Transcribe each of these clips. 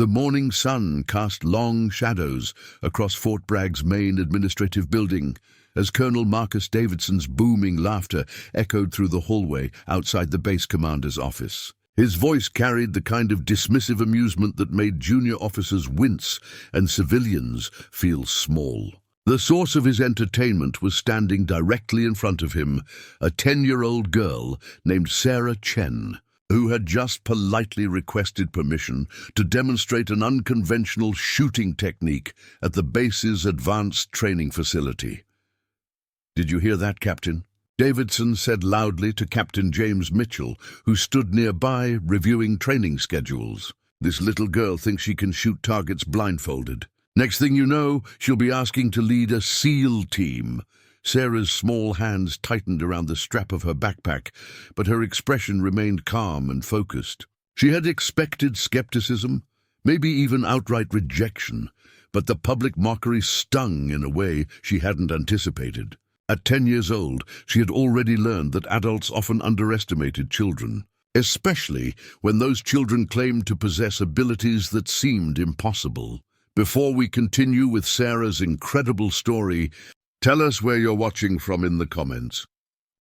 The morning sun cast long shadows across Fort Bragg's main administrative building as Colonel Marcus Davidson's booming laughter echoed through the hallway outside the base commander's office. His voice carried the kind of dismissive amusement that made junior officers wince and civilians feel small. The source of his entertainment was standing directly in front of him, a 10-year-old girl named Sarah Chen, who had just politely requested permission to demonstrate an unconventional shooting technique at the base's advanced training facility. "Did you hear that, Captain?" Davidson said loudly to Captain James Mitchell, who stood nearby reviewing training schedules. "This little girl thinks she can shoot targets blindfolded. Next thing you know, she'll be asking to lead a SEAL team." Sarah's small hands tightened around the strap of her backpack, but her expression remained calm and focused. She had expected skepticism, maybe even outright rejection, but the public mockery stung in a way she hadn't anticipated. At 10 years old, she had already learned that adults often underestimated children, especially when those children claimed to possess abilities that seemed impossible. Before we continue with Sarah's incredible story, tell us where you're watching from in the comments.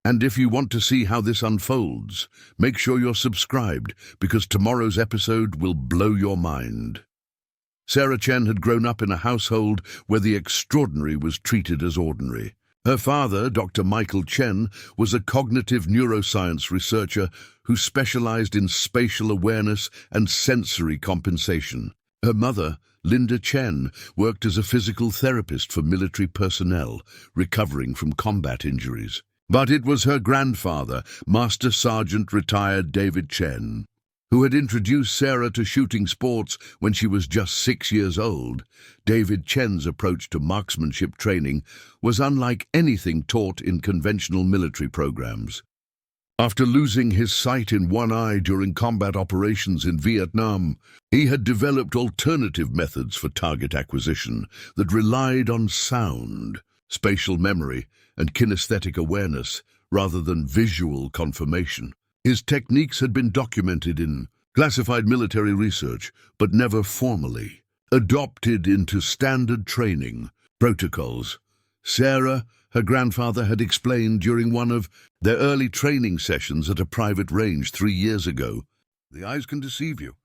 And if you want to see how this unfolds, make sure you're subscribed, because tomorrow's episode will blow your mind. Sarah Chen had grown up in a household where the extraordinary was treated as ordinary. Her father, Dr. Michael Chen, was a cognitive neuroscience researcher who specialized in spatial awareness and sensory compensation. Her mother, Linda Chen, worked as a physical therapist for military personnel recovering from combat injuries. But it was her grandfather, Master Sergeant retired David Chen, who had introduced Sarah to shooting sports when she was just 6 years old. David Chen's approach to marksmanship training was unlike anything taught in conventional military programs. After losing his sight in one eye during combat operations in Vietnam, he had developed alternative methods for target acquisition that relied on sound, spatial memory, and kinesthetic awareness rather than visual confirmation. His techniques had been documented in classified military research, but never formally adopted into standard training protocols. Sarah, her grandfather, had explained during one of their early training sessions at a private range 3 years ago. "The eyes can deceive you.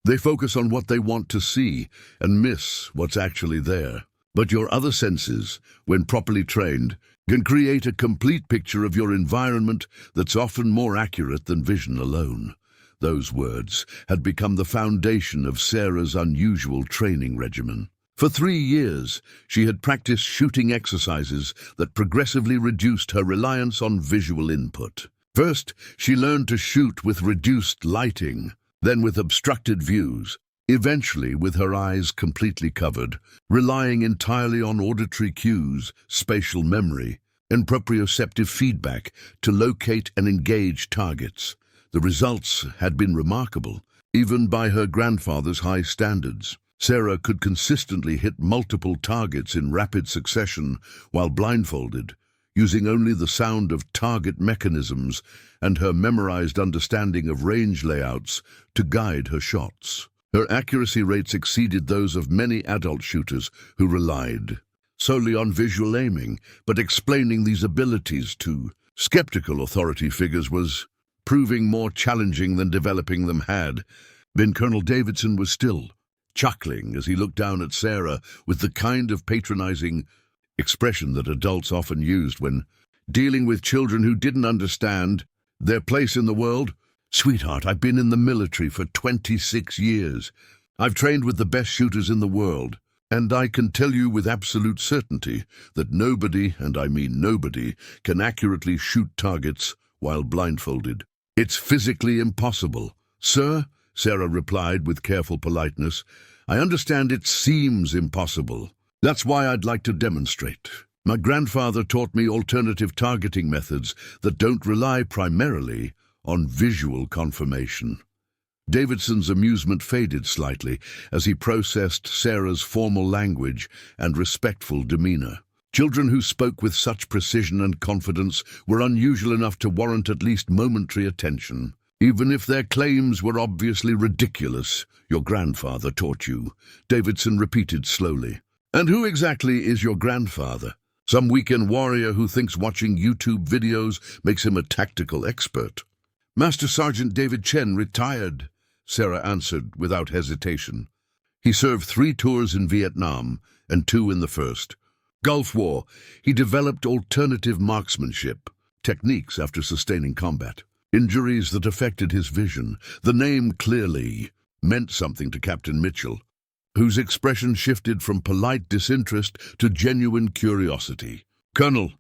They focus on what they want to see and miss what's actually there. But your other senses, when properly trained, can create a complete picture of your environment that's often more accurate than vision alone." Those words had become the foundation of Sarah's unusual training regimen. For 3 years, she had practiced shooting exercises that progressively reduced her reliance on visual input. First, she learned to shoot with reduced lighting, then with obstructed views, eventually with her eyes completely covered, relying entirely on auditory cues, spatial memory, and proprioceptive feedback to locate and engage targets. The results had been remarkable, even by her grandfather's high standards. Sarah could consistently hit multiple targets in rapid succession while blindfolded, using only the sound of target mechanisms and her memorized understanding of range layouts to guide her shots. Her accuracy rates exceeded those of many adult shooters who relied solely on visual aiming, but explaining these abilities to skeptical authority figures was proving more challenging than developing them had been. Colonel Davidson was still chuckling as he looked down at Sarah with the kind of patronizing expression that adults often used when dealing with children who didn't understand their place in the world. "Sweetheart, I've been in the military for 26 years. I've trained with the best shooters in the world, and I can tell you with absolute certainty that nobody, and I mean nobody, can accurately shoot targets while blindfolded. It's physically impossible." "Sir," Sarah replied with careful politeness, "I understand it seems impossible. That's why I'd like to demonstrate. My grandfather taught me alternative targeting methods that don't rely primarily on visual confirmation." Davidson's amusement faded slightly as he processed Sarah's formal language and respectful demeanor. Children who spoke with such precision and confidence were unusual enough to warrant at least momentary attention. Even if their claims were obviously ridiculous, your grandfather taught you, Davidson repeated slowly. And who exactly is your grandfather? Some weekend warrior who thinks watching YouTube videos makes him a tactical expert. Master Sergeant David Chen, retired, Sarah answered without hesitation. He served 3 tours in Vietnam and 2 in the First. Gulf War, he developed alternative marksmanship, techniques after sustaining combat. Injuries that affected his vision. The name clearly meant something to Captain Mitchell, whose expression shifted from polite disinterest to genuine curiosity. Colonel,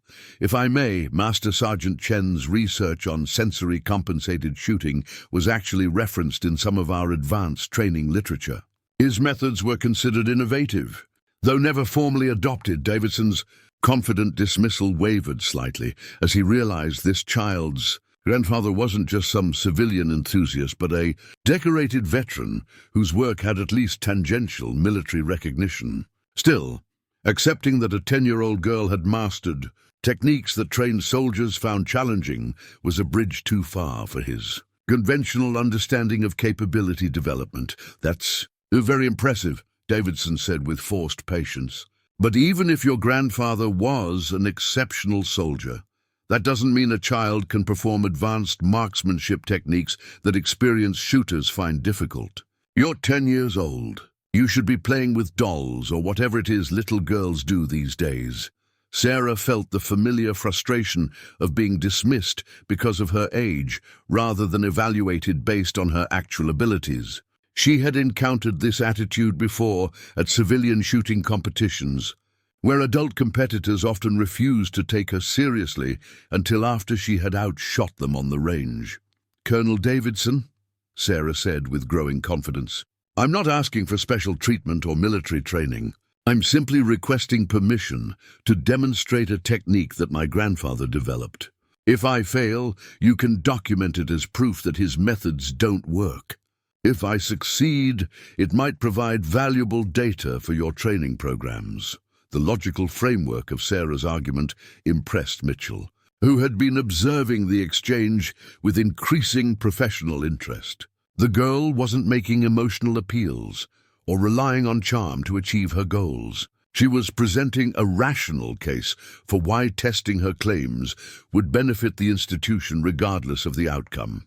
if I may, Master Sergeant Chen's research on sensory-compensated shooting was actually referenced in some of our advanced training literature. His methods were considered innovative. Though never formally adopted, Davidson's confident dismissal wavered slightly as he realized this child's grandfather wasn't just some civilian enthusiast, but a decorated veteran whose work had at least tangential military recognition. Still, accepting that a 10-year-old girl had mastered techniques that trained soldiers found challenging was a bridge too far for his conventional understanding of capability development. That's very impressive, Davidson said with forced patience. But even if your grandfather was an exceptional soldier, that doesn't mean a child can perform advanced marksmanship techniques that experienced shooters find difficult. You're 10 years old. You should be playing with dolls or whatever it is little girls do these days. Sarah felt the familiar frustration of being dismissed because of her age rather than evaluated based on her actual abilities. She had encountered this attitude before at civilian shooting competitions, where adult competitors often refused to take her seriously until after she had outshot them on the range. Colonel Davidson, Sarah said with growing confidence, I'm not asking for special treatment or military training. I'm simply requesting permission to demonstrate a technique that my grandfather developed. If I fail, you can document it as proof that his methods don't work. If I succeed, it might provide valuable data for your training programs. The logical framework of Sarah's argument impressed Mitchell, who had been observing the exchange with increasing professional interest. The girl wasn't making emotional appeals or relying on charm to achieve her goals. She was presenting a rational case for why testing her claims would benefit the institution regardless of the outcome.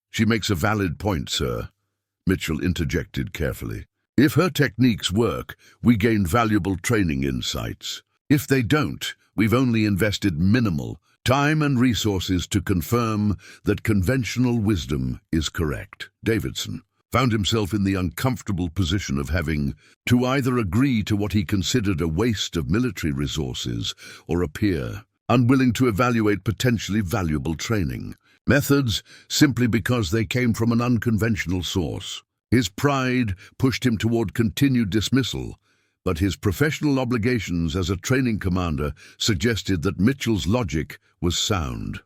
She makes a valid point, sir, Mitchell interjected carefully. If her techniques work, we gain valuable training insights. If they don't, we've only invested minimal time and resources to confirm that conventional wisdom is correct. Davidson found himself in the uncomfortable position of having to either agree to what he considered a waste of military resources or appear unwilling to evaluate potentially valuable training methods simply because they came from an unconventional source. His pride pushed him toward continued dismissal, but his professional obligations as a training commander suggested that Mitchell's logic was sound.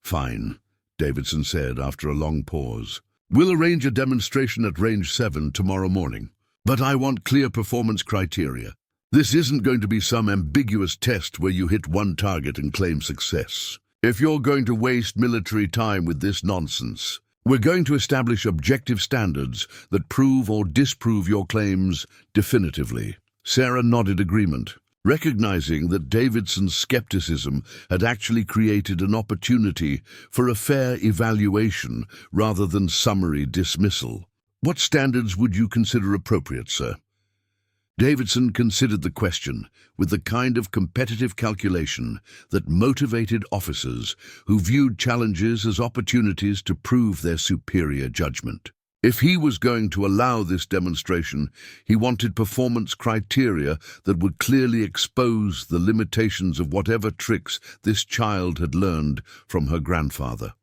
Fine, Davidson said after a long pause. We'll arrange a demonstration at Range 7 tomorrow morning, but I want clear performance criteria. This isn't going to be some ambiguous test where you hit one target and claim success. If you're going to waste military time with this nonsense, we're going to establish objective standards that prove or disprove your claims definitively. Sarah nodded agreement, recognizing that Davidson's skepticism had actually created an opportunity for a fair evaluation rather than summary dismissal. What standards would you consider appropriate, sir? Davidson considered the question with the kind of competitive calculation that motivated officers who viewed challenges as opportunities to prove their superior judgment. If he was going to allow this demonstration, he wanted performance criteria that would clearly expose the limitations of whatever tricks this child had learned from her grandfather.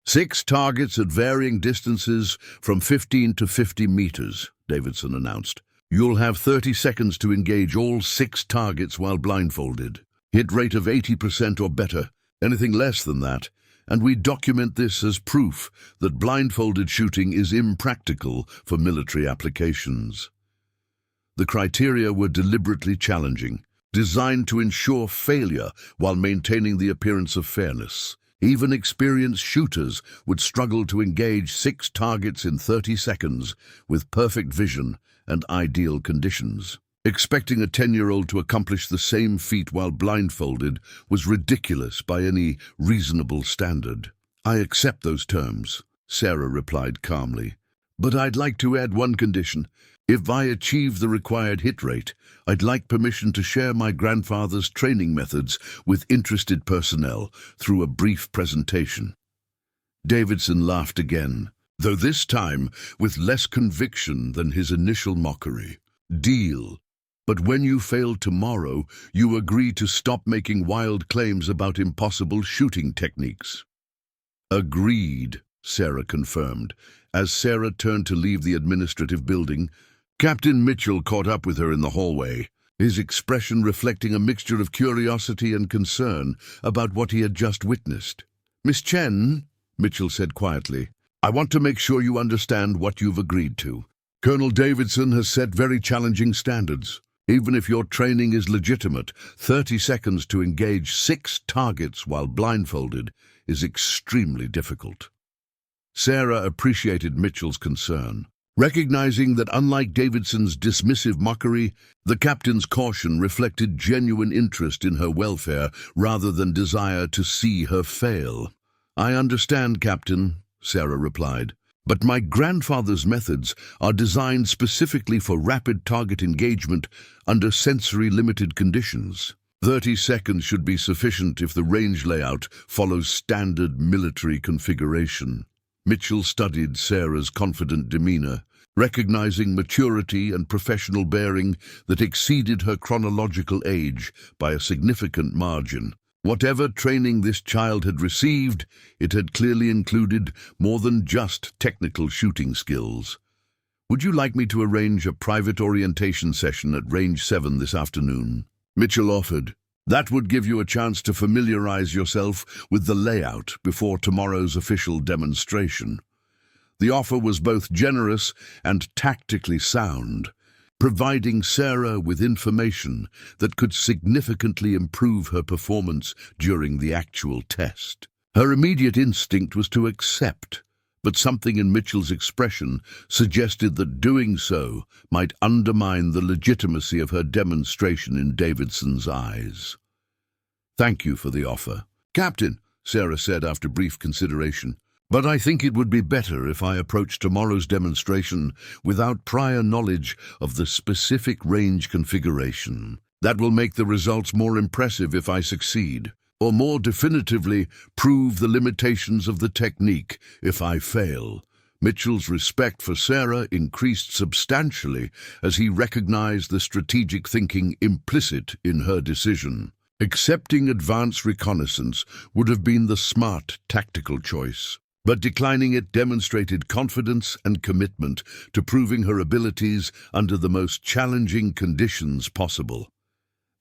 6 targets at varying distances from 15 to 50 meters, Davidson announced. You'll have 30 seconds to engage all 6 targets while blindfolded. Hit rate of 80% or better. Anything less than that, and we document this as proof that blindfolded shooting is impractical for military applications. The criteria were deliberately challenging, designed to ensure failure while maintaining the appearance of fairness. Even experienced shooters would struggle to engage 6 targets in 30 seconds with perfect vision and ideal conditions. Expecting a 10-year-old to accomplish the same feat while blindfolded was ridiculous by any reasonable standard. "I accept those terms," Sarah replied calmly. "But I'd like to add one condition. If I achieve the required hit rate, I'd like permission to share my grandfather's training methods with interested personnel through a brief presentation." Davidson laughed again, though this time with less conviction than his initial mockery. "Deal. But when you fail tomorrow, you agree to stop making wild claims about impossible shooting techniques." "Agreed," Sarah confirmed. As Sarah turned to leave the administrative building, Captain Mitchell caught up with her in the hallway, his expression reflecting a mixture of curiosity and concern about what he had just witnessed. "Miss Chen," Mitchell said quietly, "I want to make sure you understand what you've agreed to. Colonel Davidson has set very challenging standards. Even if your training is legitimate, 30 seconds to engage 6 targets while blindfolded is extremely difficult." Sarah appreciated Mitchell's concern, recognizing that unlike Davidson's dismissive mockery, the captain's caution reflected genuine interest in her welfare rather than desire to see her fail. "I understand, Captain," Sarah replied, "but my grandfather's methods are designed specifically for rapid target engagement under sensory-limited conditions. 30 seconds should be sufficient if the range layout follows standard military configuration." Mitchell studied Sarah's confident demeanor, recognizing maturity and professional bearing that exceeded her chronological age by a significant margin. Whatever training this child had received, it had clearly included more than just technical shooting skills. "Would you like me to arrange a private orientation session at Range 7 this afternoon?" Mitchell offered. "That would give you a chance to familiarize yourself with the layout before tomorrow's official demonstration." The offer was both generous and tactically sound, providing Sarah with information that could significantly improve her performance during the actual test. Her immediate instinct was to accept, but something in Mitchell's expression suggested that doing so might undermine the legitimacy of her demonstration in Davidson's eyes. "Thank you for the offer, Captain," Sarah said after brief consideration, "but I think it would be better if I approached tomorrow's demonstration without prior knowledge of the specific range configuration. That will make the results more impressive if I succeed, or more definitively prove the limitations of the technique if I fail." Mitchell's respect for Sarah increased substantially as he recognized the strategic thinking implicit in her decision. Accepting advance reconnaissance would have been the smart tactical choice, but declining it demonstrated confidence and commitment to proving her abilities under the most challenging conditions possible.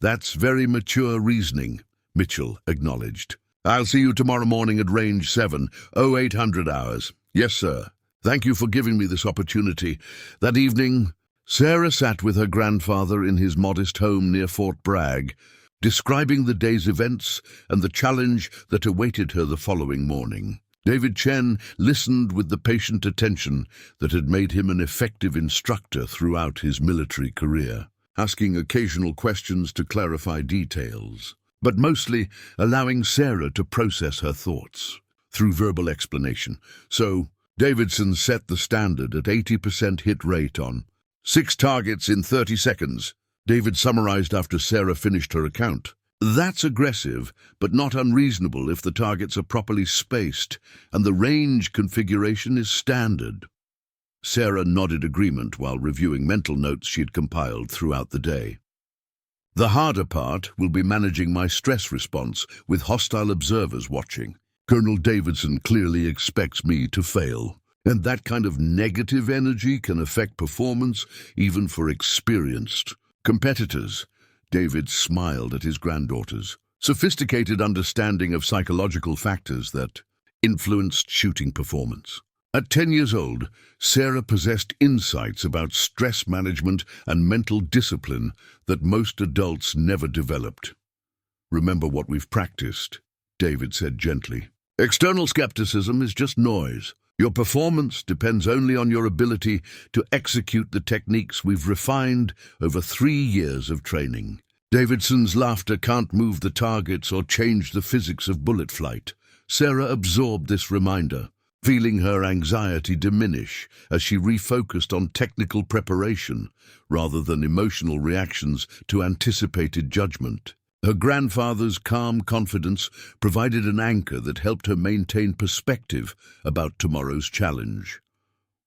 "That's very mature reasoning," Mitchell acknowledged. "I'll see you tomorrow morning at Range 7, 0800 hours. "Yes, sir. Thank you for giving me this opportunity." That evening, Sarah sat with her grandfather in his modest home near Fort Bragg, describing the day's events and the challenge that awaited her the following morning. David Chen listened with the patient attention that had made him an effective instructor throughout his military career, asking occasional questions to clarify details, but mostly allowing Sarah to process her thoughts through verbal explanation. So, Davidson set the standard at 80% hit rate on 6 targets in 30 seconds. David summarized after Sarah finished her account. "That's aggressive, but not unreasonable if the targets are properly spaced and the range configuration is standard." Sarah nodded agreement while reviewing mental notes she had compiled throughout the day. "The harder part will be managing my stress response with hostile observers watching. Colonel Davidson clearly expects me to fail, and that kind of negative energy can affect performance even for experienced competitors." David smiled at his granddaughters' sophisticated understanding of psychological factors that influenced shooting performance. At 10 years old, Sarah possessed insights about stress management and mental discipline that most adults never developed. "Remember what we've practiced," David said gently. External skepticism is just noise. Your performance depends only on your ability to execute the techniques we've refined over 3 years of training. Davidson's laughter can't move the targets or change the physics of bullet flight. Sarah absorbed this reminder, feeling her anxiety diminish as she refocused on technical preparation rather than emotional reactions to anticipated judgment. Her grandfather's calm confidence provided an anchor that helped her maintain perspective about tomorrow's challenge.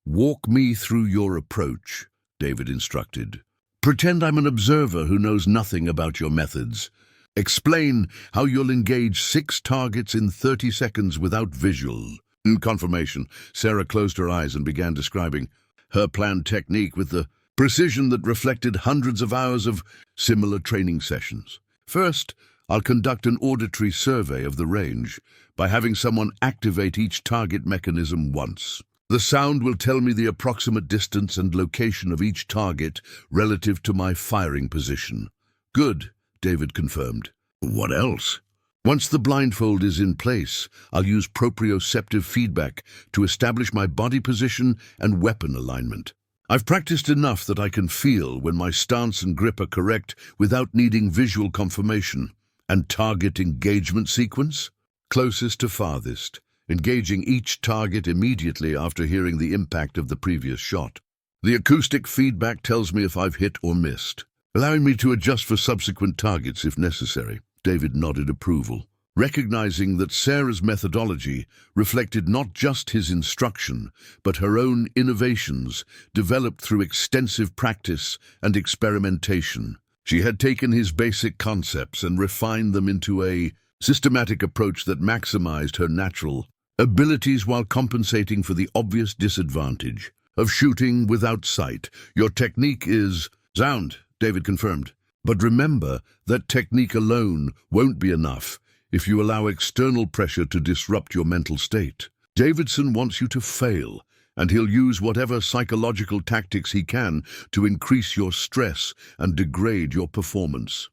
"Walk me through your approach," David instructed. "Pretend I'm an observer who knows nothing about your methods. Explain how you'll engage 6 targets in 30 seconds without visual." In confirmation, Sarah closed her eyes and began describing her planned technique with the precision that reflected hundreds of hours of similar training sessions. "First, I'll conduct an auditory survey of the range by having someone activate each target mechanism once. The sound will tell me the approximate distance and location of each target relative to my firing position." "Good," David confirmed. "What else?" "Once the blindfold is in place, I'll use proprioceptive feedback to establish my body position and weapon alignment. I've practiced enough that I can feel when my stance and grip are correct without needing visual confirmation." "And target engagement sequence?" "Closest to farthest, engaging each target immediately after hearing the impact of the previous shot. The acoustic feedback tells me if I've hit or missed, allowing me to adjust for subsequent targets if necessary." David nodded approval, recognizing that Sarah's methodology reflected not just his instruction, but her own innovations developed through extensive practice and experimentation. She had taken his basic concepts and refined them into a systematic approach that maximized her natural abilities while compensating for the obvious disadvantage of shooting without sight. "Your technique is sound," David confirmed. "But remember that technique alone won't be enough if you allow external pressure to disrupt your mental state. Davidson wants you to fail, and he'll use whatever psychological tactics he can to increase your stress and degrade your performance."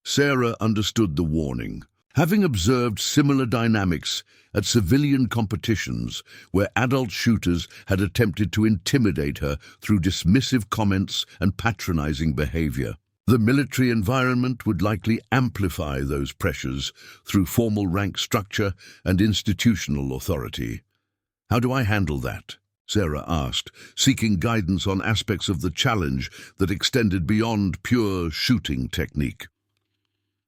Sarah understood the warning, having observed similar dynamics at civilian competitions where adult shooters had attempted to intimidate her through dismissive comments and patronizing behavior. The military environment would likely amplify those pressures through formal rank structure and institutional authority. "How do I handle that?" Sarah asked, seeking guidance on aspects of the challenge that extended beyond pure shooting technique.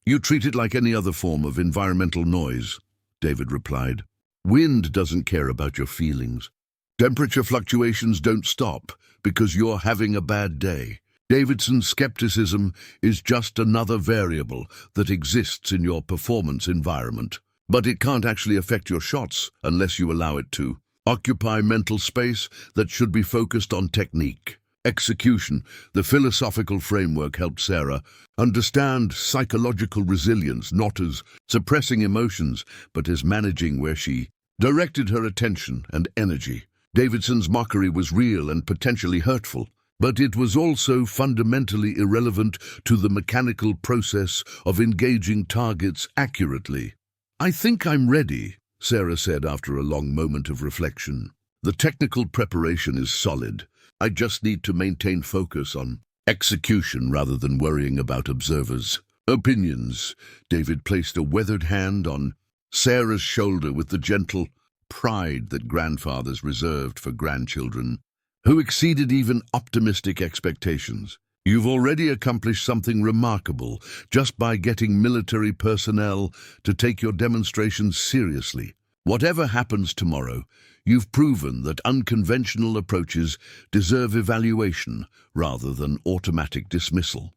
"You treat it like any other form of environmental noise," David replied. "Wind doesn't care about your feelings. Temperature fluctuations don't stop because you're having a bad day. Davidson's skepticism is just another variable that exists in your performance environment, but it can't actually affect your shots unless you allow it to. Occupy mental space that should be focused on technique. Execution." The philosophical framework helped Sarah understand psychological resilience not as suppressing emotions, but as managing where she directed her attention and energy. Davidson's mockery was real and potentially hurtful, but it was also fundamentally irrelevant to the mechanical process of engaging targets accurately. "I think I'm ready," Sarah said after a long moment of reflection. "The technical preparation is solid. I just need to maintain focus on execution rather than worrying about observers' opinions." David placed a weathered hand on Sarah's shoulder with the gentle pride that grandfathers reserved for grandchildren, who exceeded even optimistic expectations. "You've already accomplished something remarkable just by getting military personnel to take your demonstrations seriously. Whatever happens tomorrow, you've proven that unconventional approaches deserve evaluation rather than automatic dismissal."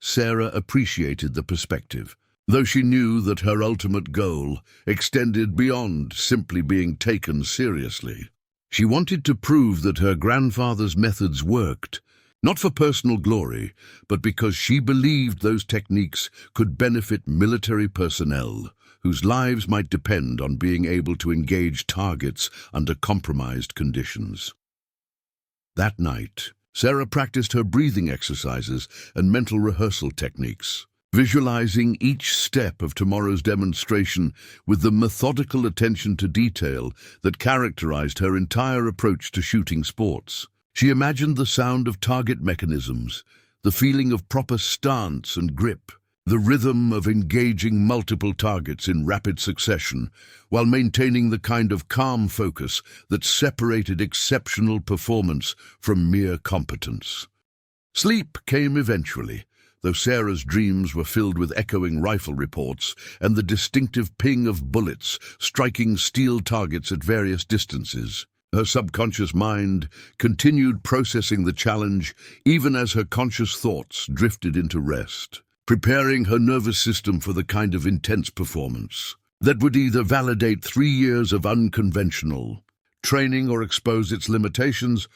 Sarah appreciated the perspective, though she knew that her ultimate goal extended beyond simply being taken seriously. She wanted to prove that her grandfather's methods worked, not for personal glory, but because she believed those techniques could benefit military personnel, whose lives might depend on being able to engage targets under compromised conditions. That night, Sarah practiced her breathing exercises and mental rehearsal techniques. visualizing each step of tomorrow's demonstration with the methodical attention to detail that characterized her entire approach to shooting sports. She imagined the sound of target mechanisms, the feeling of proper stance and grip, the rhythm of engaging multiple targets in rapid succession, while maintaining the kind of calm focus that separated exceptional performance from mere competence. Sleep came eventually, though Sarah's dreams were filled with echoing rifle reports and the distinctive ping of bullets striking steel targets at various distances. Her subconscious mind continued processing the challenge even as her conscious thoughts drifted into rest, preparing her nervous system for the kind of intense performance that would either validate 3 years of unconventional training or expose its limitations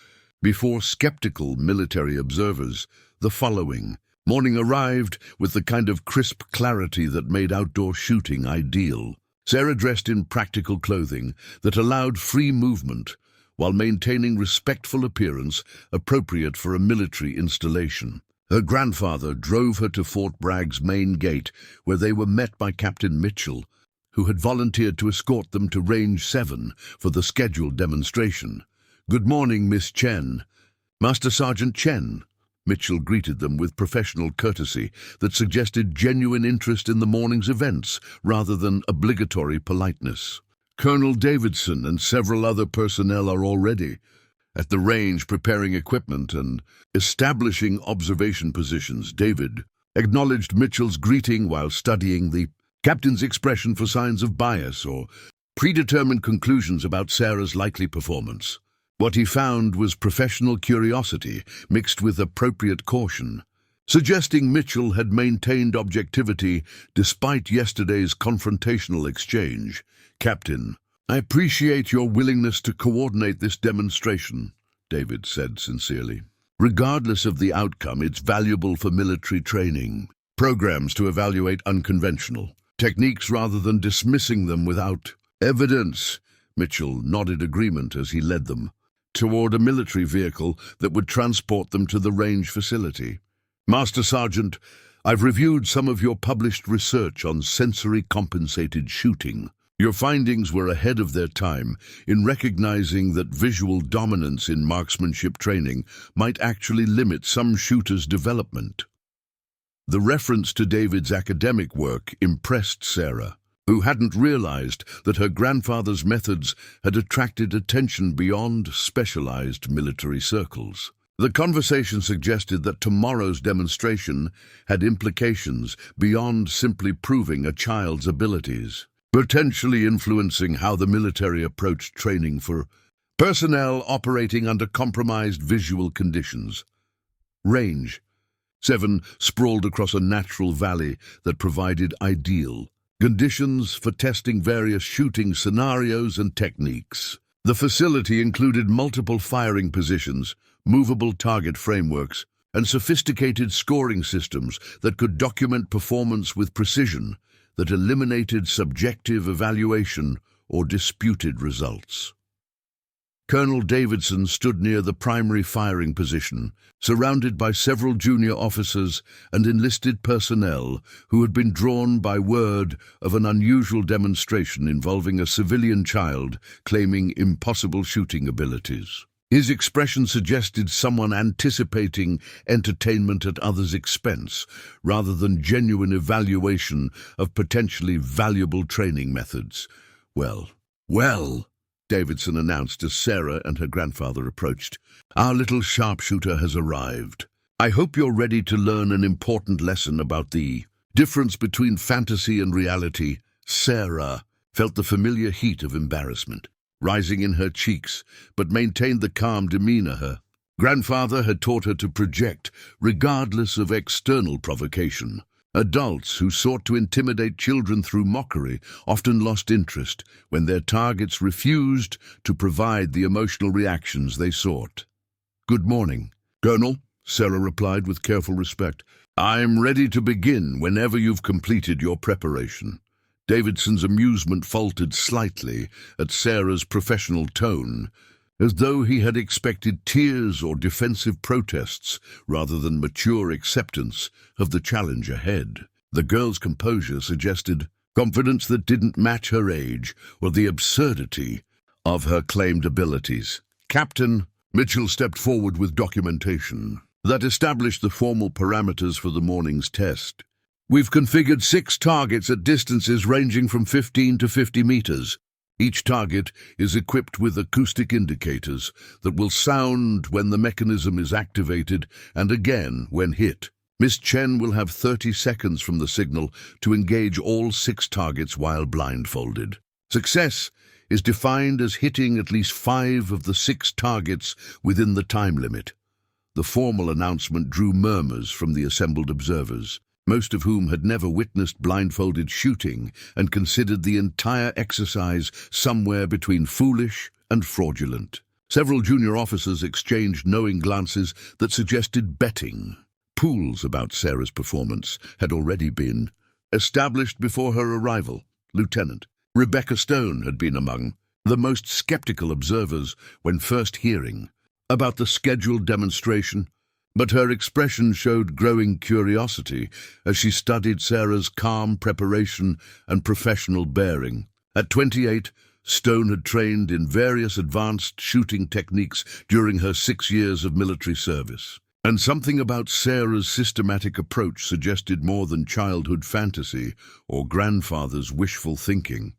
before skeptical military observers. The following morning arrived with the kind of crisp clarity that made outdoor shooting ideal. Sarah dressed in practical clothing that allowed free movement while maintaining respectful appearance appropriate for a military installation. Her grandfather drove her to Fort Bragg's main gate, where they were met by Captain Mitchell, who had volunteered to escort them to Range 7 for the scheduled demonstration. "Good morning, Miss Chen." "Master Sergeant Chen." Mitchell greeted them with professional courtesy that suggested genuine interest in the morning's events rather than obligatory politeness. "Colonel Davidson and several other personnel are already at the range preparing equipment and establishing observation positions." David acknowledged Mitchell's greeting while studying the captain's expression for signs of bias or predetermined conclusions about Sarah's likely performance. What he found was professional curiosity mixed with appropriate caution, suggesting Mitchell had maintained objectivity despite yesterday's confrontational exchange. "Captain, I appreciate your willingness to coordinate this demonstration," David said sincerely. "Regardless of the outcome, it's valuable for military training programs to evaluate unconventional techniques rather than dismissing them without evidence." Mitchell nodded agreement as he led them toward a military vehicle that would transport them to the range facility. "Master Sergeant, I've reviewed some of your published research on sensory-compensated shooting. Your findings were ahead of their time in recognizing that visual dominance in marksmanship training might actually limit some shooters' development." The reference to David's academic work impressed Sarah, who hadn't realized that her grandfather's methods had attracted attention beyond specialized military circles. The conversation suggested that tomorrow's demonstration had implications beyond simply proving a child's abilities, potentially influencing how the military approached training for personnel operating under compromised visual conditions. Range 7 sprawled across a natural valley that provided ideal conditions for testing various shooting scenarios and techniques. The facility included multiple firing positions, movable target frameworks, and sophisticated scoring systems that could document performance with precision that eliminated subjective evaluation or disputed results. Colonel Davidson stood near the primary firing position, surrounded by several junior officers and enlisted personnel who had been drawn by word of an unusual demonstration involving a civilian child claiming impossible shooting abilities. His expression suggested someone anticipating entertainment at others' expense, rather than genuine evaluation of potentially valuable training methods. Well, Davidson announced as Sarah and her grandfather approached. "Our little sharpshooter has arrived. I hope you're ready to learn an important lesson about the difference between fantasy and reality." Sarah felt the familiar heat of embarrassment rising in her cheeks, but maintained the calm demeanor her grandfather had taught her to project, regardless of external provocation. Adults who sought to intimidate children through mockery often lost interest when their targets refused to provide the emotional reactions they sought. "Good morning, Colonel," Sarah replied with careful respect. "I'm ready to begin whenever you've completed your preparation." Davidson's amusement faltered slightly at Sarah's professional tone, as though he had expected tears or defensive protests rather than mature acceptance of the challenge ahead. The girl's composure suggested confidence that didn't match her age or the absurdity of her claimed abilities. Captain Mitchell stepped forward with documentation that established the formal parameters for the morning's test. We've configured 6 targets at distances ranging from 15 to 50 meters. Each target is equipped with acoustic indicators that will sound when the mechanism is activated and again when hit. Miss Chen will have 30 seconds from the signal to engage all 6 targets while blindfolded. Success is defined as hitting at least 5 of the 6 targets within the time limit. The formal announcement drew murmurs from the assembled observers, most of whom had never witnessed blindfolded shooting and considered the entire exercise somewhere between foolish and fraudulent. Several junior officers exchanged knowing glances that suggested betting. Pools about Sarah's performance had already been established before her arrival. Lieutenant Rebecca Stone had been among the most skeptical observers when first hearing about the scheduled demonstration, but her expression showed growing curiosity as she studied Sarah's calm preparation and professional bearing. At 28, Stone had trained in various advanced shooting techniques during her 6 years of military service, and something about Sarah's systematic approach suggested more than childhood fantasy or grandfather's wishful thinking.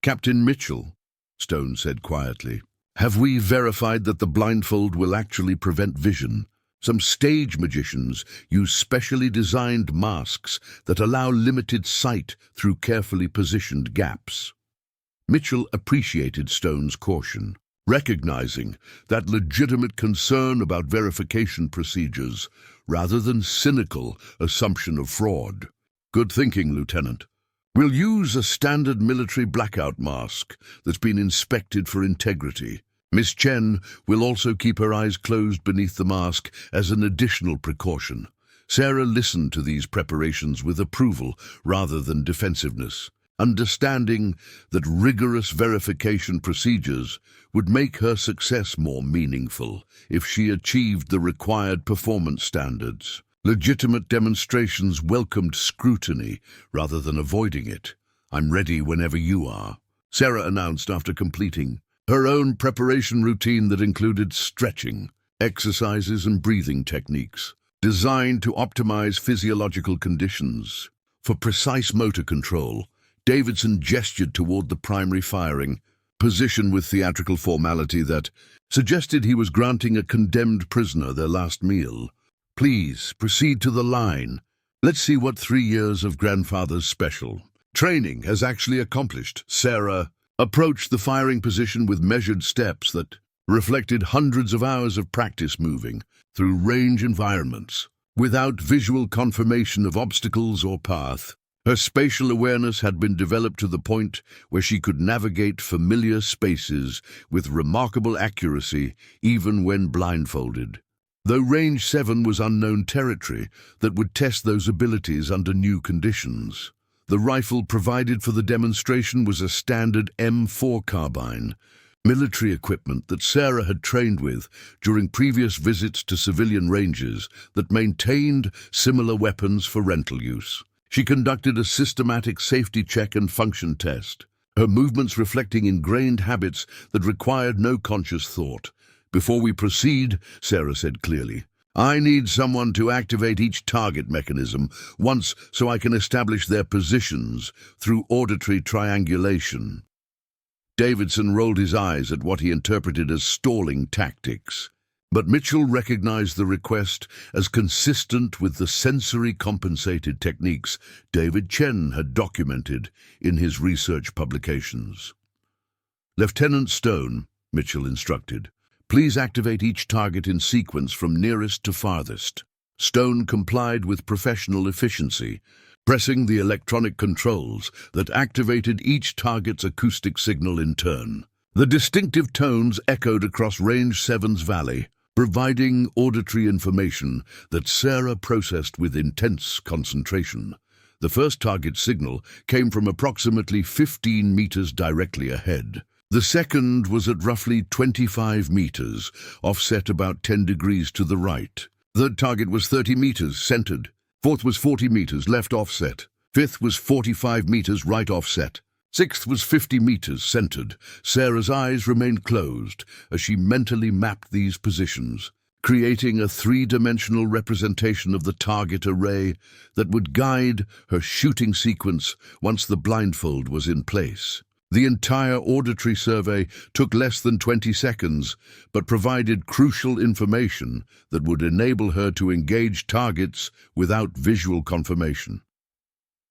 "Captain Mitchell," Stone said quietly, "have we verified that the blindfold will actually prevent vision? Some stage magicians use specially designed masks that allow limited sight through carefully positioned gaps." Mitchell appreciated Stone's caution, recognizing that legitimate concern about verification procedures rather than cynical assumption of fraud. "Good thinking, Lieutenant. We'll use a standard military blackout mask that's been inspected for integrity. Miss Chen will also keep her eyes closed beneath the mask as an additional precaution." Sarah listened to these preparations with approval rather than defensiveness, understanding that rigorous verification procedures would make her success more meaningful if she achieved the required performance standards. Legitimate demonstrations welcomed scrutiny rather than avoiding it. "I'm ready whenever you are," Sarah announced after completing her own preparation routine that included stretching, exercises and breathing techniques designed to optimize physiological conditions. For precise motor control, Davidson gestured toward the primary firing position with theatrical formality that suggested he was granting a condemned prisoner their last meal. "Please, proceed to the line. Let's see what 3 years of grandfather's special training has actually accomplished." Sarah approached the firing position with measured steps that reflected hundreds of hours of practice moving through range environments without visual confirmation of obstacles or path. Her spatial awareness had been developed to the point where she could navigate familiar spaces with remarkable accuracy even when blindfolded. Though Range 7 was unknown territory that would test those abilities under new conditions. The rifle provided for the demonstration was a standard M4 carbine, military equipment that Sarah had trained with during previous visits to civilian ranges that maintained similar weapons for rental use. She conducted a systematic safety check and function test, her movements reflecting ingrained habits that required no conscious thought. "Before we proceed," Sarah said clearly, "I need someone to activate each target mechanism once so I can establish their positions through auditory triangulation." Davidson rolled his eyes at what he interpreted as stalling tactics, but Mitchell recognized the request as consistent with the sensory-compensated techniques David Chen had documented in his research publications. "Lieutenant Stone," Mitchell instructed, "please activate each target in sequence from nearest to farthest." Stone complied with professional efficiency, pressing the electronic controls that activated each target's acoustic signal in turn. The distinctive tones echoed across Range 7's valley, providing auditory information that Sarah processed with intense concentration. The first target signal came from approximately 15 meters directly ahead. The second was at roughly 25 meters, offset about 10 degrees to the right. The target was 30 meters, centered, Fourth was 40 meters left offset. Fifth was 45 meters right offset. Sixth was 50 meters centered. Sarah's eyes remained closed as she mentally mapped these positions, creating a three-dimensional representation of the target array that would guide her shooting sequence once the blindfold was in place. The entire auditory survey took less than 20 seconds, but provided crucial information that would enable her to engage targets without visual confirmation.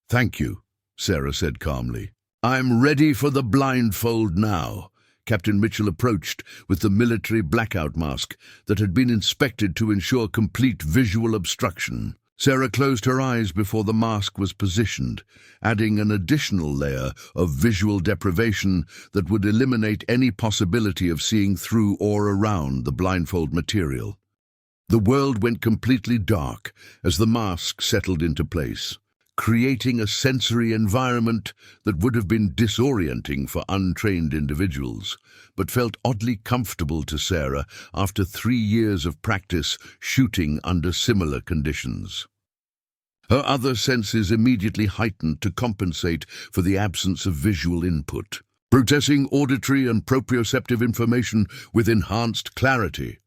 "Thank you," Sarah said calmly. "I'm ready for the blindfold now." Captain Mitchell approached with the military blackout mask that had been inspected to ensure complete visual obstruction. Sarah closed her eyes before the mask was positioned, adding an additional layer of visual deprivation that would eliminate any possibility of seeing through or around the blindfold material. The world went completely dark as the mask settled into place, creating a sensory environment that would have been disorienting for untrained individuals, but felt oddly comfortable to Sarah after 3 years of practice shooting under similar conditions. Her other senses immediately heightened to compensate for the absence of visual input, processing auditory and proprioceptive information with enhanced clarity.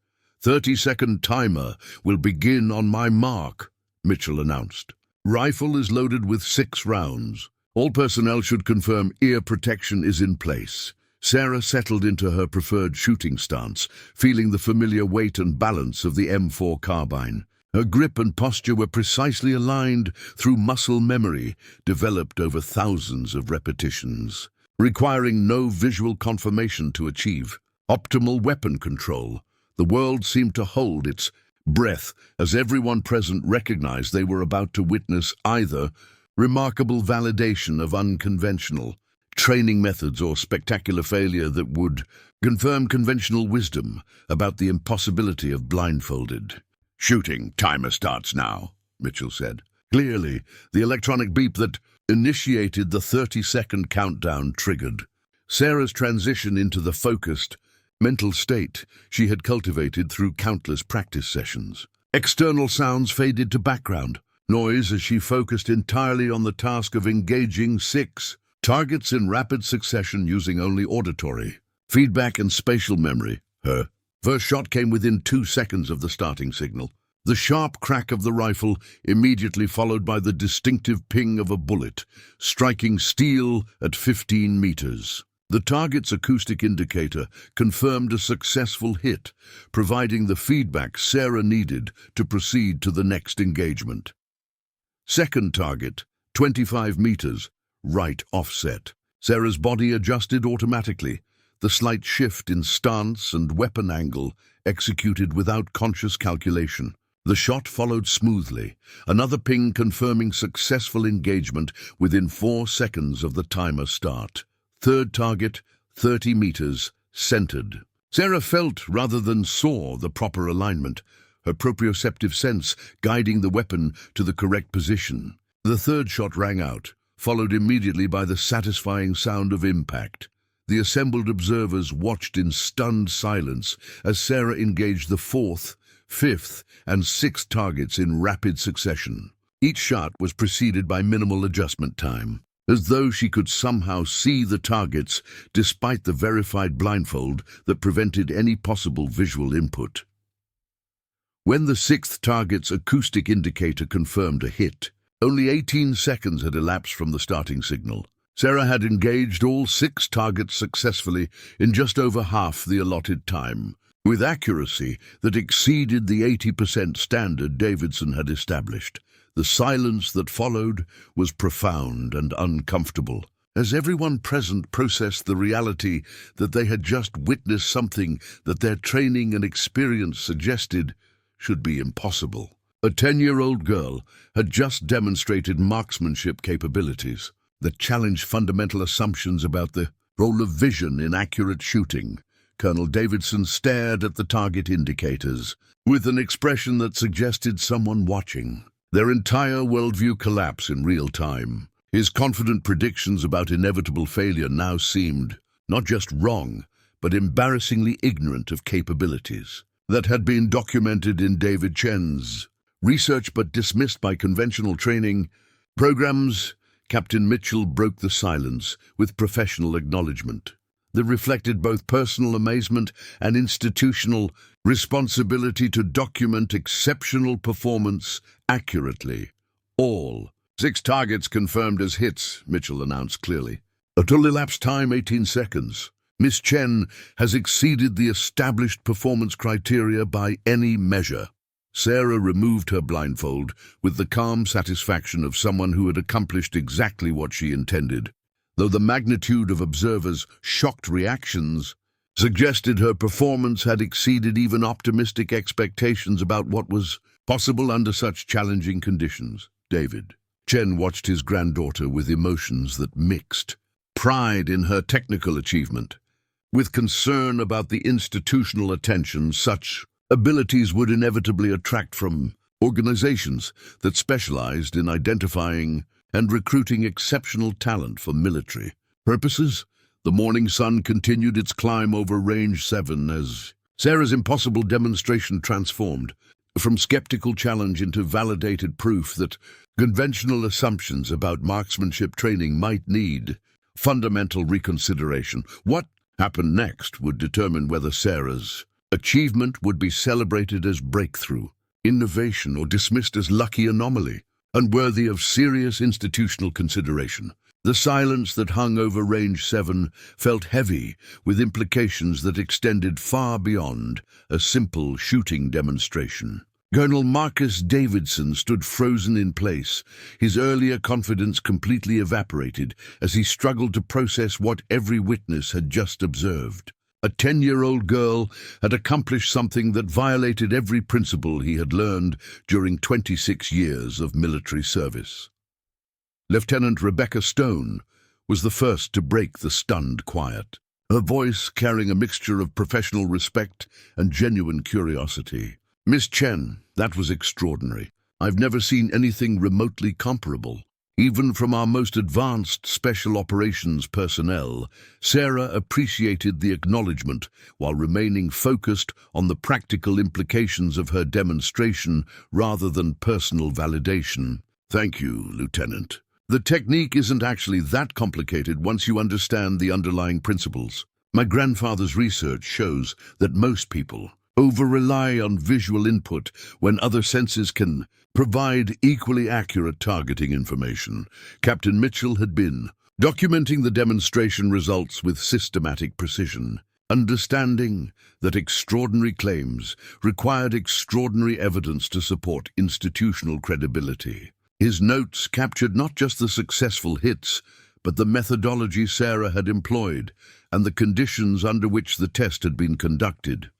30-second timer will begin on my mark, Mitchell announced. Rifle is loaded with 6 rounds. All personnel should confirm ear protection is in place. Sarah settled into her preferred shooting stance, feeling the familiar weight and balance of the M4 carbine. Her grip and posture were precisely aligned through muscle memory developed over thousands of repetitions, requiring no visual confirmation to achieve optimal weapon control. The world seemed to hold its breath as everyone present recognized they were about to witness either remarkable validation of unconventional training methods or spectacular failure that would confirm conventional wisdom about the impossibility of blindfolded. "Shooting timer starts now," Mitchell said. Clearly, the electronic beep that initiated the 30-second countdown triggered. Sarah's transition into the focused mental state she had cultivated through countless practice sessions. External sounds faded to background noise as she focused entirely on the task of engaging 6 targets in rapid succession using only auditory feedback and spatial memory. Her first shot came within 2 seconds of the starting signal. The sharp crack of the rifle immediately followed by the distinctive ping of a bullet, striking steel at 15 meters. The target's acoustic indicator confirmed a successful hit, providing the feedback Sarah needed to proceed to the next engagement. Second target, 25 meters, right offset. Sarah's body adjusted automatically, the slight shift in stance and weapon angle executed without conscious calculation. The shot followed smoothly, another ping confirming successful engagement within 4 seconds of the timer start. Third target, 30 meters, centered. Sarah felt rather than saw the proper alignment, her proprioceptive sense guiding the weapon to the correct position. The third shot rang out, followed immediately by the satisfying sound of impact. The assembled observers watched in stunned silence as Sarah engaged the 4th, 5th, and 6th targets in rapid succession. Each shot was preceded by minimal adjustment time, as though she could somehow see the targets despite the verified blindfold that prevented any possible visual input. When the 6th target's acoustic indicator confirmed a hit, only 18 seconds had elapsed from the starting signal. Sarah had engaged all 6 targets successfully in just over half the allotted time, with accuracy that exceeded the 80% standard Davidson had established. The silence that followed was profound and uncomfortable, as everyone present processed the reality that they had just witnessed something that their training and experience suggested should be impossible. A 10-year-old girl had just demonstrated marksmanship capabilities that challenged fundamental assumptions about the role of vision in accurate shooting. Colonel Davidson stared at the target indicators with an expression that suggested someone watching. Their entire worldview collapsed in real time. His confident predictions about inevitable failure now seemed not just wrong, but embarrassingly ignorant of capabilities that had been documented in David Chen's Research but dismissed by conventional training programs. Captain Mitchell broke the silence with professional acknowledgement that reflected both personal amazement and institutional responsibility to document exceptional performance accurately. All 6 targets confirmed as hits, Mitchell announced clearly. Total elapsed time 18 seconds. Miss Chen has exceeded the established performance criteria by any measure. Sarah removed her blindfold with the calm satisfaction of someone who had accomplished exactly what she intended, though the magnitude of observers' shocked reactions suggested her performance had exceeded even optimistic expectations about what was possible under such challenging conditions. David Chen watched his granddaughter with emotions that mixed pride in her technical achievement, with concern about the institutional attention such abilities would inevitably attract from organizations that specialized in identifying and recruiting exceptional talent for military purposes. The morning sun continued its climb over Range 7 as Sarah's impossible demonstration transformed from skeptical challenge into validated proof that conventional assumptions about marksmanship training might need fundamental reconsideration. What happened next would determine whether Sarah's achievement would be celebrated as breakthrough, innovation, or dismissed as lucky anomaly, unworthy of serious institutional consideration. The silence that hung over Range 7 felt heavy, with implications that extended far beyond a simple shooting demonstration. Colonel Marcus Davidson stood frozen in place, his earlier confidence completely evaporated as he struggled to process what every witness had just observed. A 10-year-old girl had accomplished something that violated every principle he had learned during 26 years of military service. Lieutenant Rebecca Stone was the first to break the stunned quiet, her voice carrying a mixture of professional respect and genuine curiosity. Miss Chen, that was extraordinary. I've never seen anything remotely comparable. Even from our most advanced special operations personnel, Sarah appreciated the acknowledgement while remaining focused on the practical implications of her demonstration rather than personal validation. Thank you, Lieutenant. The technique isn't actually that complicated once you understand the underlying principles. My grandfather's research shows that most people over-rely on visual input when other senses can provide equally accurate targeting information. Captain Mitchell had been documenting the demonstration results with systematic precision, understanding that extraordinary claims required extraordinary evidence to support institutional credibility. His notes captured not just the successful hits, but the methodology Sarah had employed and the conditions under which the test had been conducted.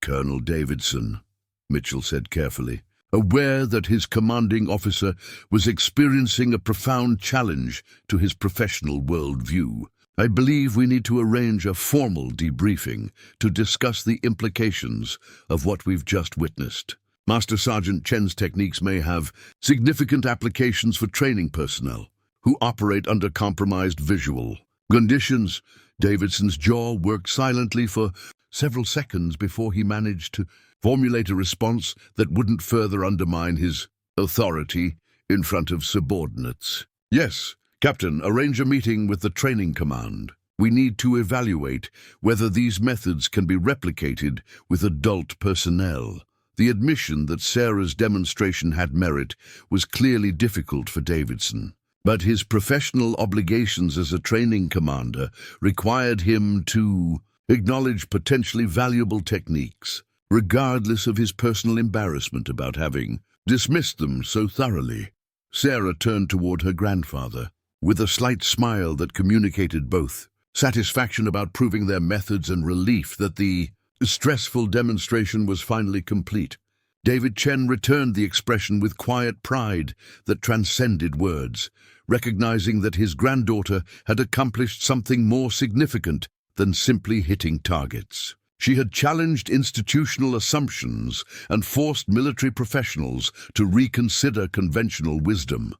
Colonel Davidson, Mitchell said carefully, aware that his commanding officer was experiencing a profound challenge to his professional worldview. I believe we need to arrange a formal debriefing to discuss the implications of what we've just witnessed. Master Sergeant Chen's techniques may have significant applications for training personnel who operate under compromised visual conditions. Davidson's jaw worked silently for several seconds before he managed to formulate a response that wouldn't further undermine his authority in front of subordinates. Yes, Captain, arrange a meeting with the training command. We need to evaluate whether these methods can be replicated with adult personnel. The admission that Sarah's demonstration had merit was clearly difficult for Davidson, but his professional obligations as a training commander required him to acknowledge potentially valuable techniques, regardless of his personal embarrassment about having dismissed them so thoroughly. Sarah turned toward her grandfather with a slight smile that communicated both satisfaction about proving their methods and relief that the stressful demonstration was finally complete. David Chen returned the expression with quiet pride that transcended words, recognizing that his granddaughter had accomplished something more significant than simply hitting targets. She had challenged institutional assumptions and forced military professionals to reconsider conventional wisdom.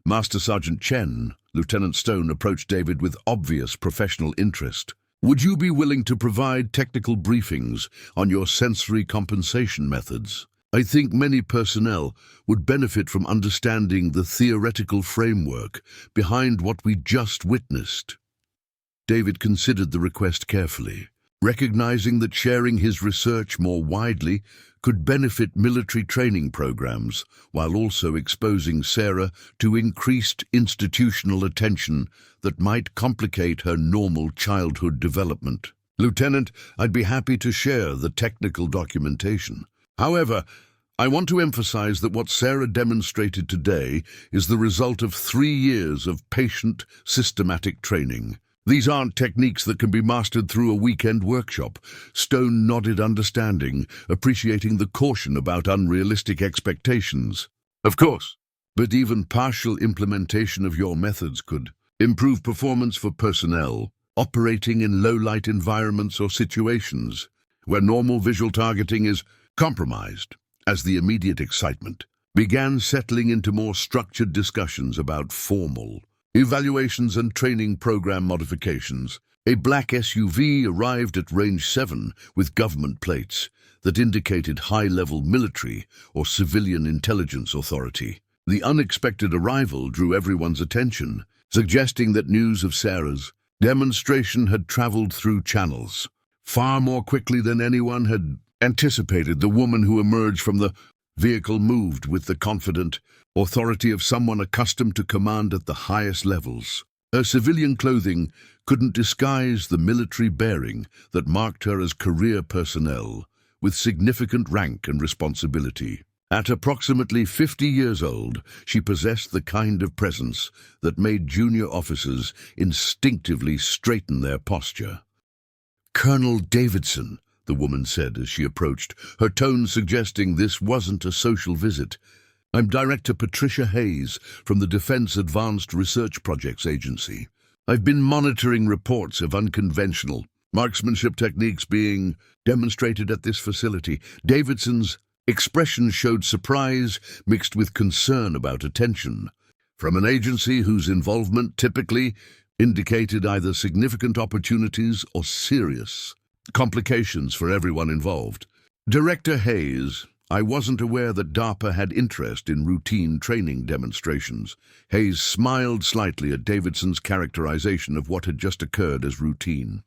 Master Sergeant Chen, Lieutenant Stone, approached David with obvious professional interest. Would you be willing to provide technical briefings on your sensory compensation methods? I think many personnel would benefit from understanding the theoretical framework behind what we just witnessed. David considered the request carefully, recognizing that sharing his research more widely could benefit military training programs, while also exposing Sarah to increased institutional attention that might complicate her normal childhood development. Lieutenant, I'd be happy to share the technical documentation. However, I want to emphasize that what Sarah demonstrated today is the result of 3 years of patient, systematic training. These aren't techniques that can be mastered through a weekend workshop. Stone nodded, understanding, appreciating the caution about unrealistic expectations. Of course. But even partial implementation of your methods could improve performance for personnel operating in low-light environments or situations where normal visual targeting is compromised. As the immediate excitement began settling into more structured discussions about formal evaluations and training program modifications, a black SUV arrived at Range 7 with government plates that indicated high-level military or civilian intelligence authority. The unexpected arrival drew everyone's attention, suggesting that news of Sarah's demonstration had traveled through channels far more quickly than anyone had anticipated. The woman who emerged from the vehicle moved with the confident authority of someone accustomed to command at the highest levels. Her civilian clothing couldn't disguise the military bearing that marked her as career personnel with significant rank and responsibility. At approximately 50 years old, she possessed the kind of presence that made junior officers instinctively straighten their posture. "Colonel Davidson," the woman said as she approached, her tone suggesting this wasn't a social visit. "I'm Director Patricia Hayes from the Defense Advanced Research Projects Agency. I've been monitoring reports of unconventional marksmanship techniques being demonstrated at this facility." Davidson's expression showed surprise mixed with concern about attention from an agency whose involvement typically indicated either significant opportunities or serious complications for everyone involved. "Director Hayes, I wasn't aware that DARPA had interest in routine training demonstrations." Hayes smiled slightly at Davidson's characterization of what had just occurred as routine.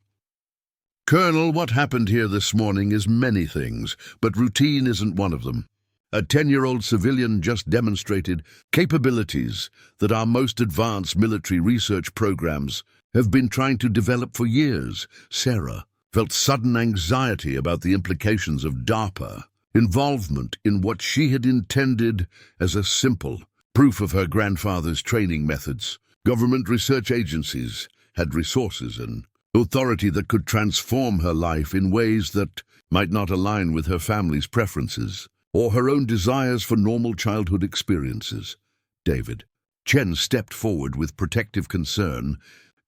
"Colonel, what happened here this morning is many things, but routine isn't one of them. A 10-year-old civilian just demonstrated capabilities that our most advanced military research programs have been trying to develop for years." Sarah felt sudden anxiety about the implications of DARPA involvement in what she had intended as a simple proof of her grandfather's training methods. Government research agencies had resources and authority that could transform her life in ways that might not align with her family's preferences or her own desires for normal childhood experiences. David Chen stepped forward with protective concern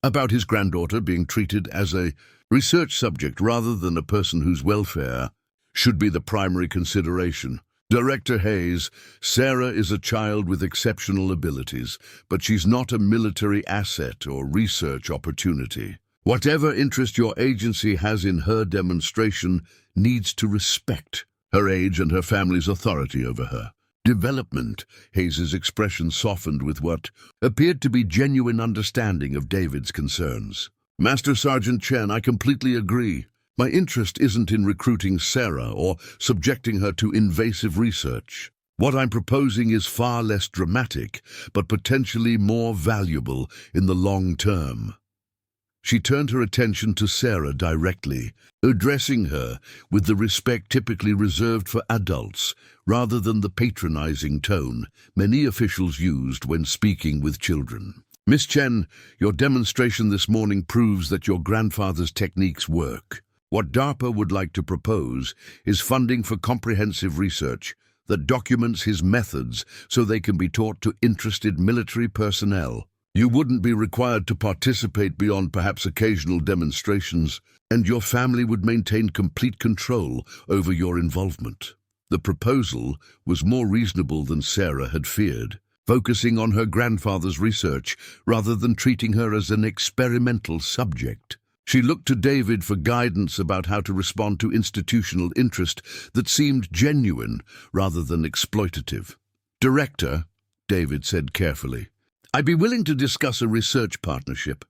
about his granddaughter being treated as a research subject rather than a person whose welfare should be the primary consideration. "Director Hayes, Sarah is a child with exceptional abilities, but she's not a military asset or research opportunity. Whatever interest your agency has in her demonstration needs to respect her age and her family's authority over her development." Hayes's expression softened with what appeared to be genuine understanding of David's concerns. "Master Sergeant Chen, I completely agree. My interest isn't in recruiting Sarah or subjecting her to invasive research. What I'm proposing is far less dramatic, but potentially more valuable in the long term." She turned her attention to Sarah directly, addressing her with the respect typically reserved for adults, rather than the patronizing tone many officials used when speaking with children. "Miss Chen, your demonstration this morning proves that your grandfather's techniques work. What DARPA would like to propose is funding for comprehensive research that documents his methods so they can be taught to interested military personnel. You wouldn't be required to participate beyond perhaps occasional demonstrations, and your family would maintain complete control over your involvement." The proposal was more reasonable than Sarah had feared, focusing on her grandfather's research rather than treating her as an experimental subject. She looked to David for guidance about how to respond to institutional interest that seemed genuine rather than exploitative. "Director," David said carefully, "I'd be willing to discuss a research partnership,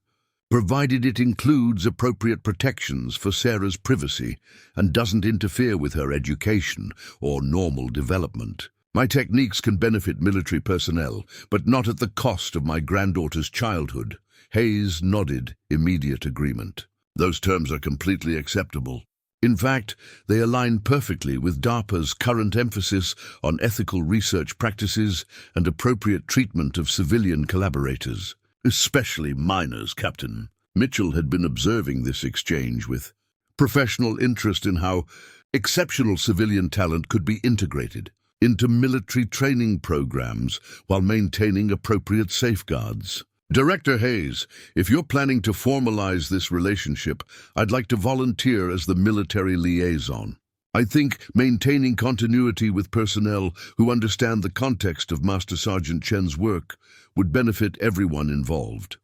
provided it includes appropriate protections for Sarah's privacy and doesn't interfere with her education or normal development. My techniques can benefit military personnel, but not at the cost of my granddaughter's childhood." Hayes nodded immediate agreement. "Those terms are completely acceptable. In fact, they align perfectly with DARPA's current emphasis on ethical research practices and appropriate treatment of civilian collaborators, especially minors, Captain." Mitchell had been observing this exchange with professional interest in how exceptional civilian talent could be integrated into military training programs while maintaining appropriate safeguards. "Director Hayes, if you're planning to formalize this relationship, I'd like to volunteer as the military liaison. I think maintaining continuity with personnel who understand the context of Master Sergeant Chen's work would benefit everyone involved."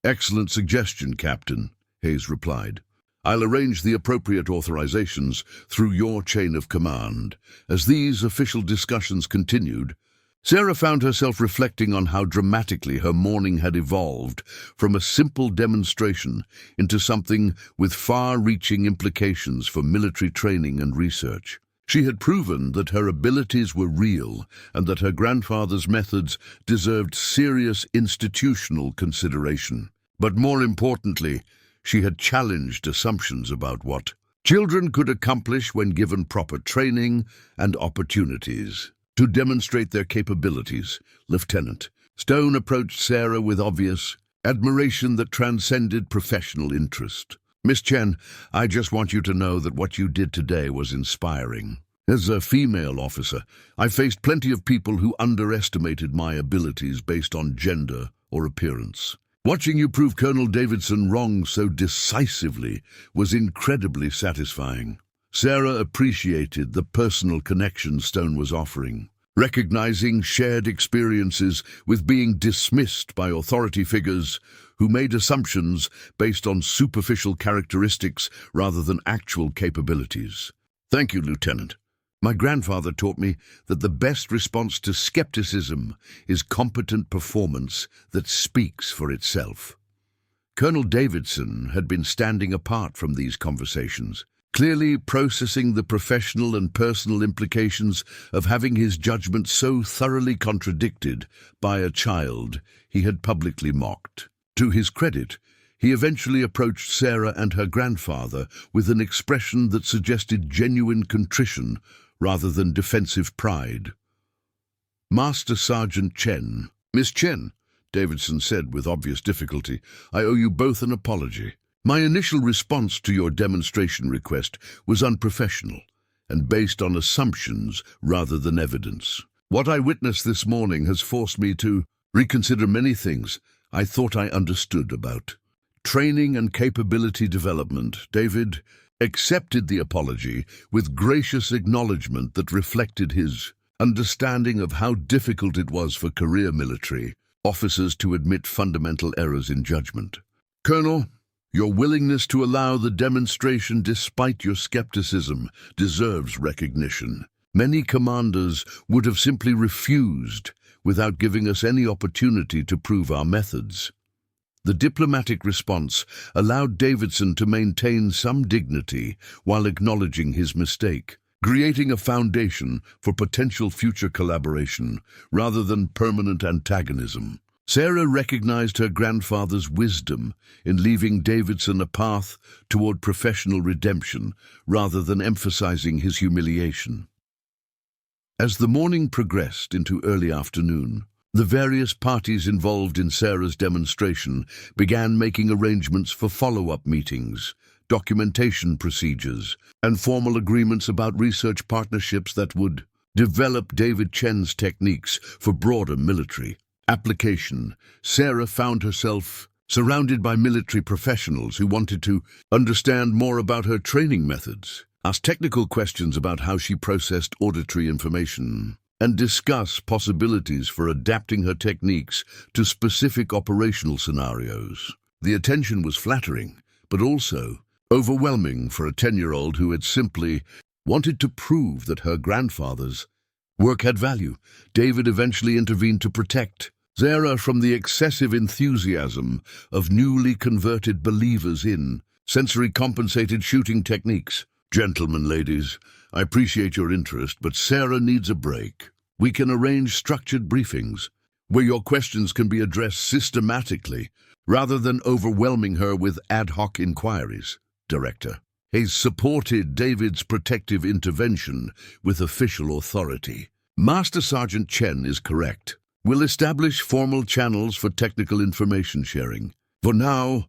"Excellent suggestion, Captain," Hayes replied. "I'll arrange the appropriate authorizations through your chain of command." As these official discussions continued, Sarah found herself reflecting on how dramatically her morning had evolved from a simple demonstration into something with far-reaching implications for military training and research. She had proven that her abilities were real and that her grandfather's methods deserved serious institutional consideration. But more importantly, she had challenged assumptions about what children could accomplish when given proper training and opportunities. To demonstrate their capabilities, Lieutenant Stone approached Sarah with obvious admiration that transcended professional interest. "Miss Chen, I just want you to know that what you did today was inspiring. As a female officer, I faced plenty of people who underestimated my abilities based on gender or appearance. Watching you prove Colonel Davidson wrong so decisively was incredibly satisfying." Sarah appreciated the personal connection Stone was offering, recognizing shared experiences with being dismissed by authority figures who made assumptions based on superficial characteristics rather than actual capabilities. "Thank you, Lieutenant. My grandfather taught me that the best response to skepticism is competent performance that speaks for itself." Colonel Davidson had been standing apart from these conversations, clearly processing the professional and personal implications of having his judgment so thoroughly contradicted by a child he had publicly mocked. To his credit, he eventually approached Sarah and her grandfather with an expression that suggested genuine contrition rather than defensive pride. "Master Sergeant Chen." "Miss Chen," Davidson said with obvious difficulty, "I owe you both an apology. My initial response to your demonstration request was unprofessional and based on assumptions rather than evidence. What I witnessed this morning has forced me to reconsider many things I thought I understood about training and capability development." David accepted the apology with gracious acknowledgement that reflected his understanding of how difficult it was for career military officers to admit fundamental errors in judgment. "Colonel, your willingness to allow the demonstration despite your skepticism deserves recognition. Many commanders would have simply refused without giving us any opportunity to prove our methods." The diplomatic response allowed Davidson to maintain some dignity while acknowledging his mistake, creating a foundation for potential future collaboration rather than permanent antagonism. Sarah recognized her grandfather's wisdom in leaving Davidson a path toward professional redemption rather than emphasizing his humiliation. As the morning progressed into early afternoon, the various parties involved in Sarah's demonstration began making arrangements for follow-up meetings, documentation procedures, and formal agreements about research partnerships that would develop David Chen's techniques for broader military application. Sarah found herself surrounded by military professionals who wanted to understand more about her training methods, ask technical questions about how she processed auditory information, and discuss possibilities for adapting her techniques to specific operational scenarios. The attention was flattering, but also overwhelming for a 10-year-old who had simply wanted to prove that her grandfather's work had value. David eventually intervened to protect Sarah from the excessive enthusiasm of newly converted believers in sensory-compensated shooting techniques. Gentlemen, ladies, I appreciate your interest, but Sarah needs a break. We can arrange structured briefings where your questions can be addressed systematically rather than overwhelming her with ad hoc inquiries. Director Hayes supported David's protective intervention with official authority. Master Sergeant Chen is correct. We'll establish formal channels for technical information sharing. For now,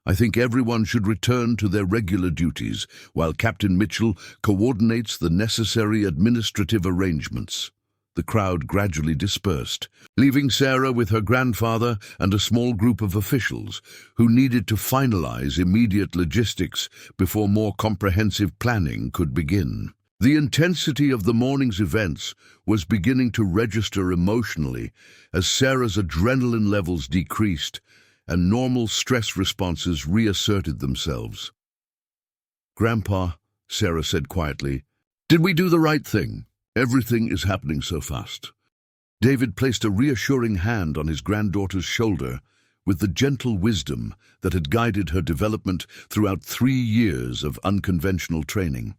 I think everyone should return to their regular duties while Captain Mitchell coordinates the necessary administrative arrangements. The crowd gradually dispersed, leaving Sarah with her grandfather and a small group of officials who needed to finalize immediate logistics before more comprehensive planning could begin. The intensity of the morning's events was beginning to register emotionally as Sarah's adrenaline levels decreased and normal stress responses reasserted themselves. "Grandpa," Sarah said quietly, "did we do the right thing? Everything is happening so fast." David placed a reassuring hand on his granddaughter's shoulder with the gentle wisdom that had guided her development throughout 3 years of unconventional training.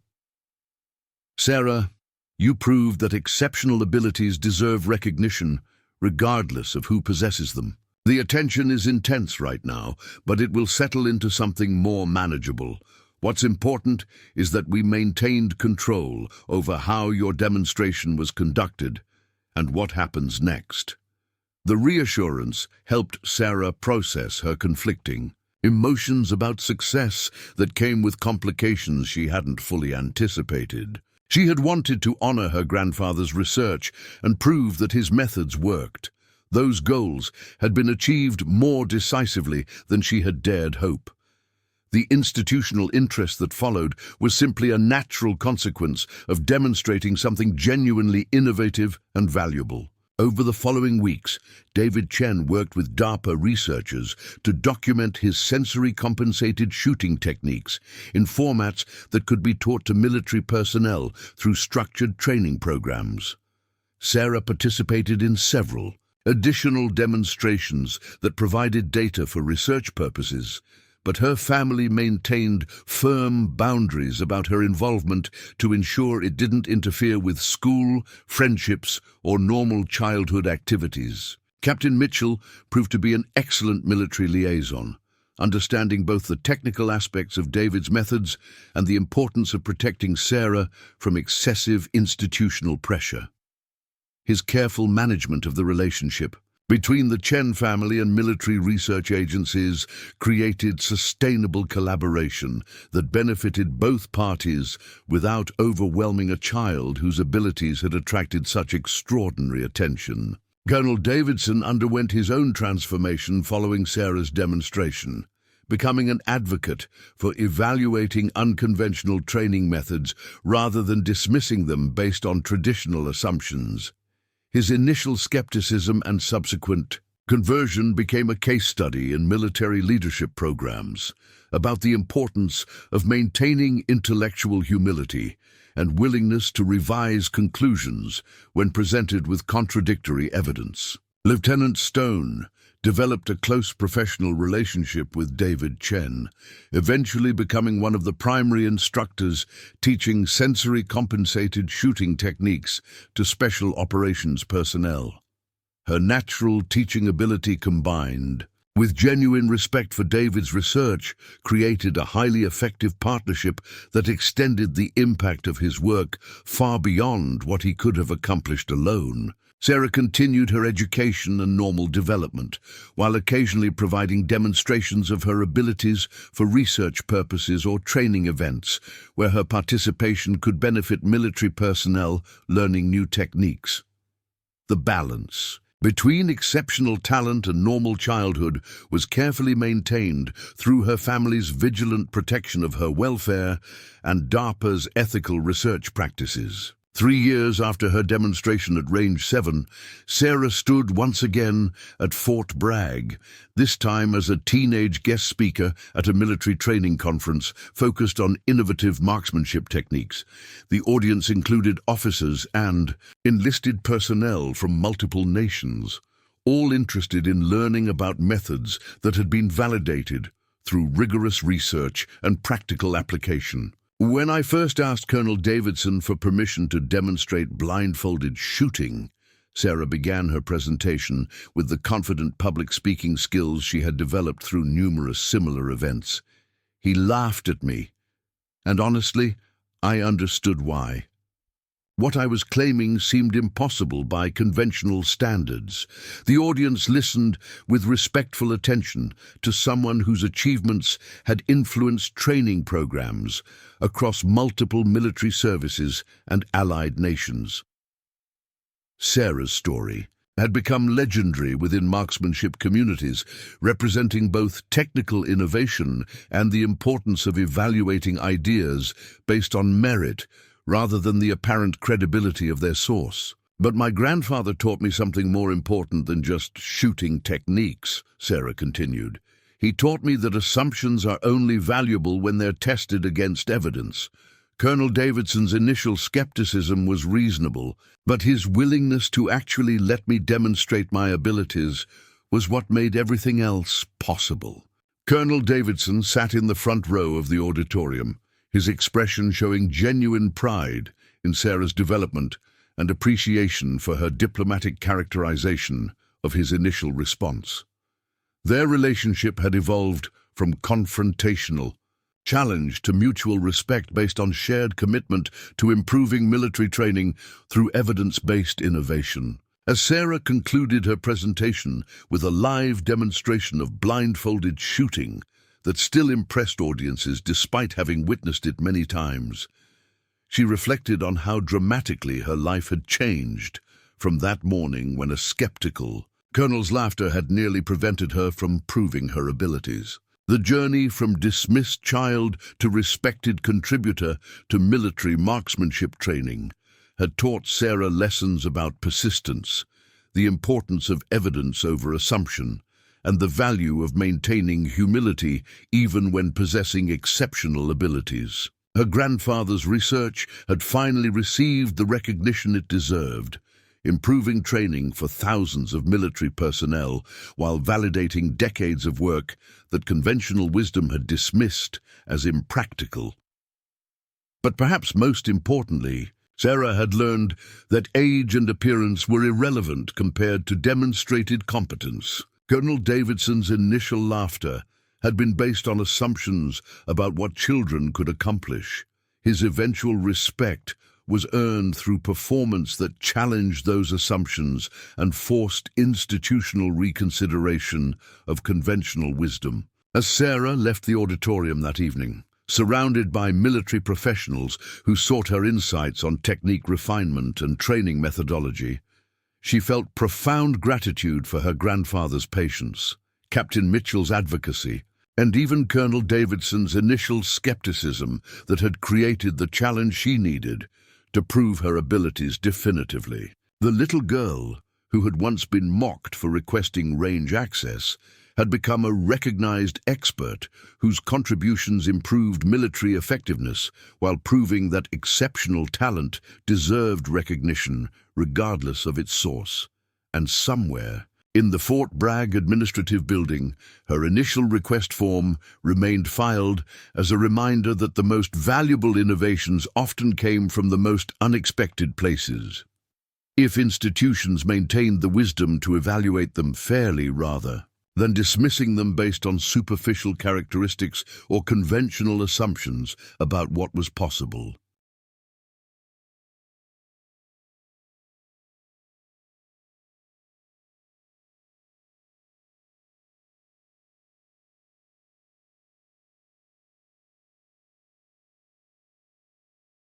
"Sarah, you proved that exceptional abilities deserve recognition, regardless of who possesses them. The attention is intense right now, but it will settle into something more manageable. What's important is that we maintained control over how your demonstration was conducted and what happens next." The reassurance helped Sarah process her conflicting emotions about success that came with complications she hadn't fully anticipated. She had wanted to honor her grandfather's research and prove that his methods worked. Those goals had been achieved more decisively than she had dared hope. The institutional interest that followed was simply a natural consequence of demonstrating something genuinely innovative and valuable. Over the following weeks, David Chen worked with DARPA researchers to document his sensory-compensated shooting techniques in formats that could be taught to military personnel through structured training programs. Sarah participated in several additional demonstrations that provided data for research purposes, but her family maintained firm boundaries about her involvement to ensure it didn't interfere with school, friendships, or normal childhood activities. Captain Mitchell proved to be an excellent military liaison, understanding both the technical aspects of David's methods and the importance of protecting Sarah from excessive institutional pressure. His careful management of the relationship between the Chen family and military research agencies created sustainable collaboration that benefited both parties without overwhelming a child whose abilities had attracted such extraordinary attention. Colonel Davidson underwent his own transformation following Sarah's demonstration, becoming an advocate for evaluating unconventional training methods rather than dismissing them based on traditional assumptions. His initial skepticism and subsequent conversion became a case study in military leadership programs about the importance of maintaining intellectual humility and willingness to revise conclusions when presented with contradictory evidence. Lieutenant Stone developed a close professional relationship with David Chen, eventually becoming one of the primary instructors teaching sensory-compensated shooting techniques to special operations personnel. Her natural teaching ability combined with genuine respect for David's research created a highly effective partnership that extended the impact of his work far beyond what he could have accomplished alone. Sarah continued her education and normal development, while occasionally providing demonstrations of her abilities for research purposes or training events, where her participation could benefit military personnel learning new techniques. The balance between exceptional talent and normal childhood was carefully maintained through her family's vigilant protection of her welfare and DARPA's ethical research practices. 3 years after her demonstration at Range 7, Sarah stood once again at Fort Bragg, this time as a teenage guest speaker at a military training conference focused on innovative marksmanship techniques. The audience included officers and enlisted personnel from multiple nations, all interested in learning about methods that had been validated through rigorous research and practical application. When I first asked Colonel Davidson for permission to demonstrate blindfolded shooting, Sarah began her presentation with the confident public speaking skills she had developed through numerous similar events. He laughed at me, and honestly, I understood why. What I was claiming seemed impossible by conventional standards. The audience listened with respectful attention to someone whose achievements had influenced training programs across multiple military services and allied nations. Sarah's story had become legendary within marksmanship communities, representing both technical innovation and the importance of evaluating ideas based on merit rather than the apparent credibility of their source. But my grandfather taught me something more important than just shooting techniques, Sarah continued. He taught me that assumptions are only valuable when they're tested against evidence. Colonel Davidson's initial skepticism was reasonable, but his willingness to actually let me demonstrate my abilities was what made everything else possible. Colonel Davidson sat in the front row of the auditorium, his expression showing genuine pride in Sarah's development and appreciation for her diplomatic characterization of his initial response. Their relationship had evolved from confrontational challenge to mutual respect based on shared commitment to improving military training through evidence-based innovation. As Sarah concluded her presentation with a live demonstration of blindfolded shooting that still impressed audiences despite having witnessed it many times, she reflected on how dramatically her life had changed from that morning when a skeptical colonel's laughter had nearly prevented her from proving her abilities. The journey from dismissed child to respected contributor to military marksmanship training had taught Sarah lessons about persistence, the importance of evidence over assumption, and the value of maintaining humility even when possessing exceptional abilities. Her grandfather's research had finally received the recognition it deserved, improving training for thousands of military personnel while validating decades of work that conventional wisdom had dismissed as impractical. But perhaps most importantly, Sarah had learned that age and appearance were irrelevant compared to demonstrated competence. Colonel Davidson's initial laughter had been based on assumptions about what children could accomplish. His eventual respect was earned through performance that challenged those assumptions and forced institutional reconsideration of conventional wisdom. As Sarah left the auditorium that evening, surrounded by military professionals who sought her insights on technique refinement and training methodology, she felt profound gratitude for her grandfather's patience, Captain Mitchell's advocacy, and even Colonel Davidson's initial skepticism that had created the challenge she needed to prove her abilities definitively. The little girl, who had once been mocked for requesting range access, had become a recognized expert whose contributions improved military effectiveness while proving that exceptional talent deserved recognition regardless of its source. And somewhere, in the Fort Bragg administrative building, her initial request form remained filed as a reminder that the most valuable innovations often came from the most unexpected places. If institutions maintained the wisdom to evaluate them fairly rather than dismissing them based on superficial characteristics or conventional assumptions about what was possible,